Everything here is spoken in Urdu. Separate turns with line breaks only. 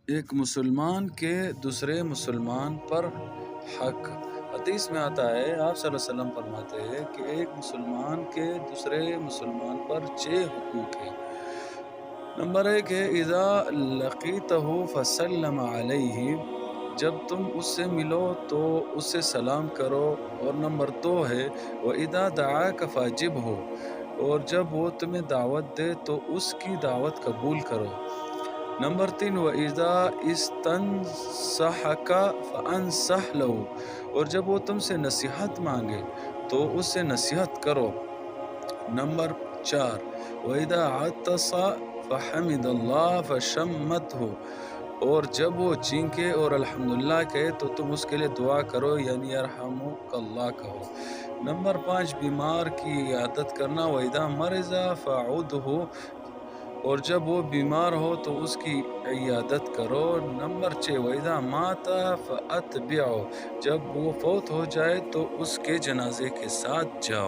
ایک مسلمان کے دوسرے مسلمان پر حق۔ حدیث میں آتا ہے، آپ صلی اللہ علیہ وسلم فرماتے ہیں کہ ایک مسلمان کے دوسرے مسلمان پر 6 حقوق ہیں۔ نمبر 1 ہے اذا لقیتہ فسلم علیہ، جب تم اس سے ملو تو اس سے سلام کرو۔ اور نمبر 2 ہے وَإِذَا دَعَاكَ فَأَجِبْهُ، اور جب وہ تمہیں دعوت دے تو اس کی دعوت قبول کرو۔ نمبر 3 وَإِذَا اسْتَنصَحَكَ فَأَنصِحْ لَهُ، اور جب وہ تم سے نصیحت مانگے تو اس سے نصیحت کرو۔ نمبر 4 وَإِذَا عَطَسَ فَحَمِدَ اللَّهَ فَشَمَّتْهُ، اور جب وہ چینکے اور الحمدللہ کہے تو تم اس کے لیے دعا کرو، یعنی یرحمک اللہ کہو۔ نمبر 5 بیمار کی عیادت کرنا، وَإِذَا مَرِضَ فَعُودْهُ، اور جب وہ بیمار ہو تو اس کی عیادت کرو۔ نمبر 6 وَإِذَا مَاتَ فَأَتْبِعْهُ، جب وہ فوت ہو جائے تو اس کے جنازے کے ساتھ جاؤ۔